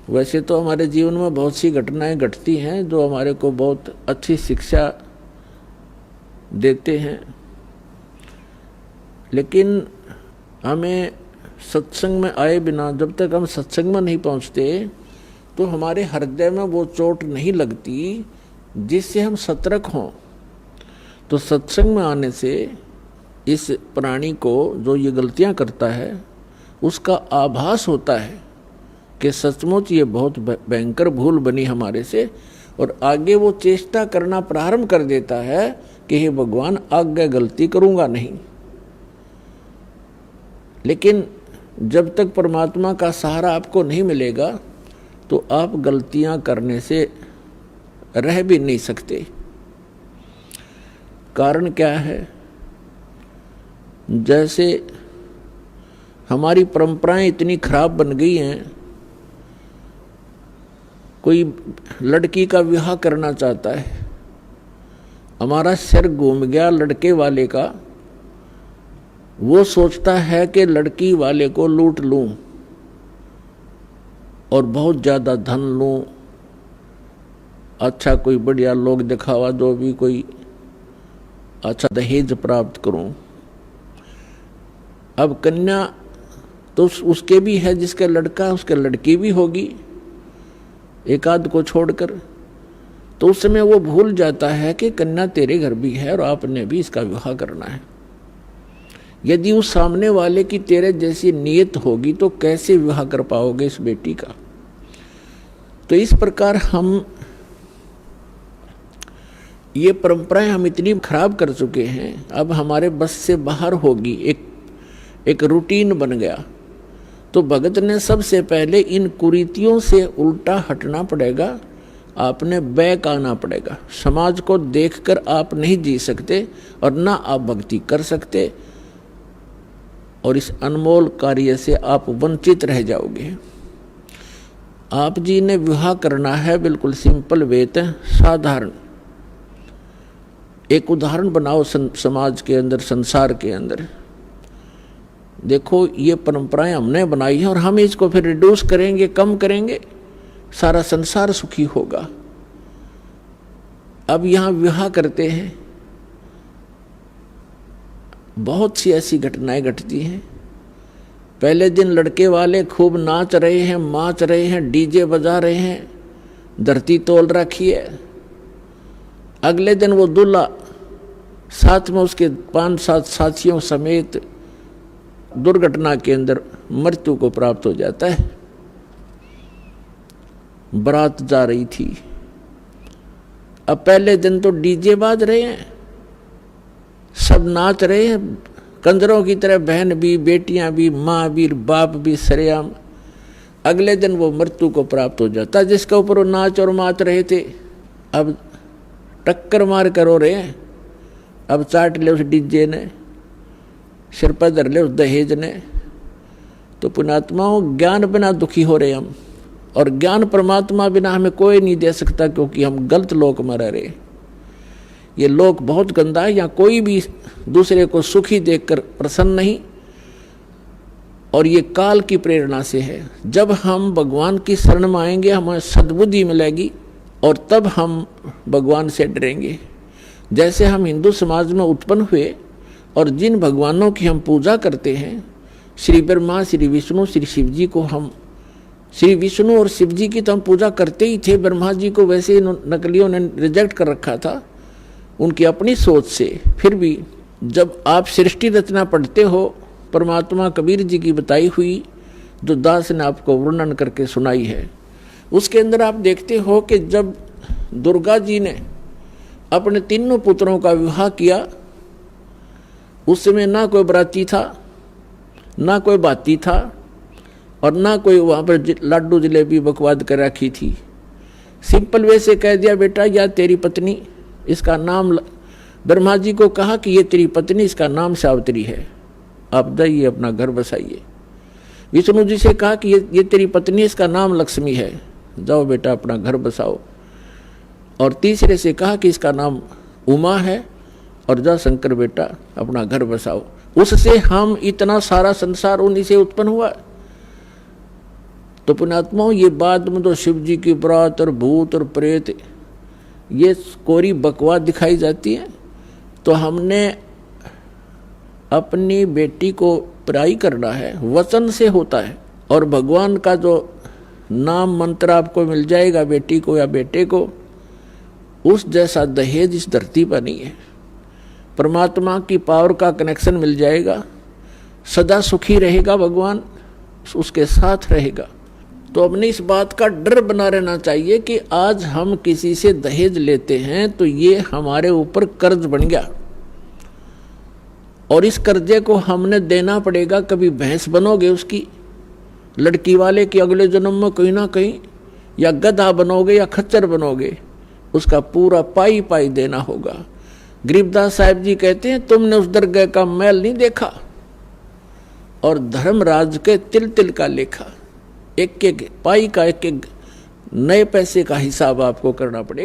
वैसे तो हमारे जीवन में बहुत सी घटनाएं घटती हैं जो हमारे को बहुत अच्छी शिक्षा देते हैं, लेकिन हमें सत्संग में आए बिना जब तक हम सत्संग में नहीं पहुंचते तो हमारे हृदय में वो चोट नहीं लगती जिससे हम सतर्क हों। तो सत्संग में आने से इस प्राणी को जो ये गलतियां करता है उसका आभास होता है कि सचमुच ये बहुत भयंकर भूल बनी हमारे से, और आगे वो चेष्टा करना प्रारंभ कर देता है कि हे भगवान आगे गलती करूंगा नहीं। लेकिन जब तक परमात्मा का सहारा आपको नहीं मिलेगा तो आप गलतियां करने से रह भी नहीं सकते। कारण क्या है? जैसे हमारी परंपराएं इतनी खराब बन गई हैं, कोई लड़की का विवाह करना चाहता है, हमारा सिर घूम गया लड़के वाले का, वो सोचता है कि लड़की वाले को लूट लूं और बहुत ज़्यादा धन लूं, अच्छा कोई बढ़िया लोग दिखावा जो भी कोई अच्छा दहेज प्राप्त करूं। अब कन्या तो उसके भी है, जिसका लड़का उसके लड़की भी होगी एक आध को छोड़कर, तो उस समय वो भूल जाता है कि कन्या तेरे घर भी है और आपने भी इसका विवाह करना है। यदि उस सामने वाले की तेरे जैसी नीयत होगी तो कैसे विवाह कर पाओगे इस बेटी का। तो इस प्रकार हम ये परंपराएं हम इतनी खराब कर चुके हैं, अब हमारे बस से बाहर होगी, एक रूटीन बन गया। तो भगत ने सबसे पहले इन कुरीतियों से उल्टा हटना पड़ेगा, आपने बैक आना पड़ेगा। समाज को देखकर आप नहीं जी सकते और ना आप भक्ति कर सकते, और इस अनमोल कार्य से आप वंचित रह जाओगे। आप जी ने विवाह करना है, बिल्कुल सिंपल वेत है, साधारण एक उदाहरण बनाओ समाज के अंदर, संसार के अंदर। देखो ये परंपराएं हमने बनाई हैं और हम इसको फिर रिड्यूस करेंगे, कम करेंगे, सारा संसार सुखी होगा। अब यहां विवाह करते हैं, बहुत सी ऐसी घटनाएं घटती हैं। पहले दिन लड़के वाले खूब नाच रहे हैं, माच रहे हैं, डीजे बजा रहे हैं, धरती तोल रखी है। अगले दिन वो दूल्हा साथ में उसके 5-7 साथियों समेत दुर्घटना के अंदर मृत्यु को प्राप्त हो जाता है। बारात जा रही थी, अब पहले दिन तो डीजे बाज रहे हैं, सब नाच रहे हैं कंजरों की तरह, बहन भी, बेटियां भी, माँ भी, बाप भी सरेआम। अगले दिन वो मृत्यु को प्राप्त हो जाता जिसके ऊपर वो नाच और माच रहे थे। अब टक्कर मार कर रो रहे हैं, अब चाट ले उस डीजे ने, सिर पर धर ले उस दहेज ने। तो पुण्यात्माओं, ज्ञान बिना दुखी हो रहे हम, और ज्ञान परमात्मा बिना हमें कोई नहीं दे सकता, क्योंकि हम गलत लोक में रह रहे। ये लोक बहुत गंदा है, यहाँ कोई भी दूसरे को सुखी देखकर प्रसन्न नहीं, और ये काल की प्रेरणा से है। जब हम भगवान की शरण में आएंगे हमें सद्बुद्धि मिलेगी, और तब हम भगवान से डरेंगे। जैसे हम हिंदू समाज में उत्पन्न हुए और जिन भगवानों की हम पूजा करते हैं, श्री ब्रह्मा, श्री विष्णु, श्री शिव जी को हम, श्री विष्णु और शिव जी की तो हम पूजा करते ही थे। ब्रह्मा जी को वैसे ही नकलियों ने रिजेक्ट कर रखा था उनकी अपनी सोच से। फिर भी जब आप सृष्टि रचना पढ़ते हो, परमात्मा कबीर जी की बताई हुई जो दास ने आपको वर्णन करके सुनाई है, उसके अंदर आप देखते हो कि जब दुर्गा जी ने अपने तीनों पुत्रों का विवाह किया, उस समय ना कोई बराती था, ना कोई बाती था, और ना कोई वहाँ पर लाडू जलेबी बकवाद कर रखी थी। सिंपल वे से कह दिया, बेटा या तेरी पत्नी, इसका नाम, ब्रह्मा जी को कहा कि ये तेरी पत्नी, इसका नाम सावित्री है, आप जाइए अपना घर बसाइए। विष्णु जी से कहा कि ये तेरी पत्नी, इसका नाम लक्ष्मी है, जाओ बेटा अपना घर बसाओ। और तीसरे से कहा कि इसका नाम उमा है, और जा शंकर बेटा अपना घर बसाओ। उससे हम इतना सारा संसार उन्हीं से उत्पन्न हुआ। तो पुण्यात्माओं, ये बाद में तो शिव जी की बरात और भूत और प्रेत ये कोरी बकवास दिखाई जाती है। तो हमने अपनी बेटी को पराई करना है, वचन से होता है। और भगवान का जो नाम मंत्र आपको मिल जाएगा बेटी को या बेटे को, उस जैसा दहेज इस धरती पर नहीं है। परमात्मा की पावर का कनेक्शन मिल जाएगा, सदा सुखी रहेगा, भगवान उसके साथ रहेगा। तो अपने इस बात का डर बना रहना चाहिए कि आज हम किसी से दहेज लेते हैं तो ये हमारे ऊपर कर्ज बन गया और इस कर्जे को हमने देना पड़ेगा। कभी भैंस बनोगे उसकी, लड़की वाले की अगले जन्म में कहीं ना कहीं, या गधा बनोगे या खच्चर बनोगे, उसका पूरा पाई पाई देना होगा। गरीबदास साहिब जी कहते हैं, तुमने उस दरगाह का मैल नहीं देखा और धर्मराज के तिल तिल का लेखा। एक एक पाई का एक एक नए पैसे का हिसाब आपको करना पड़ेगा।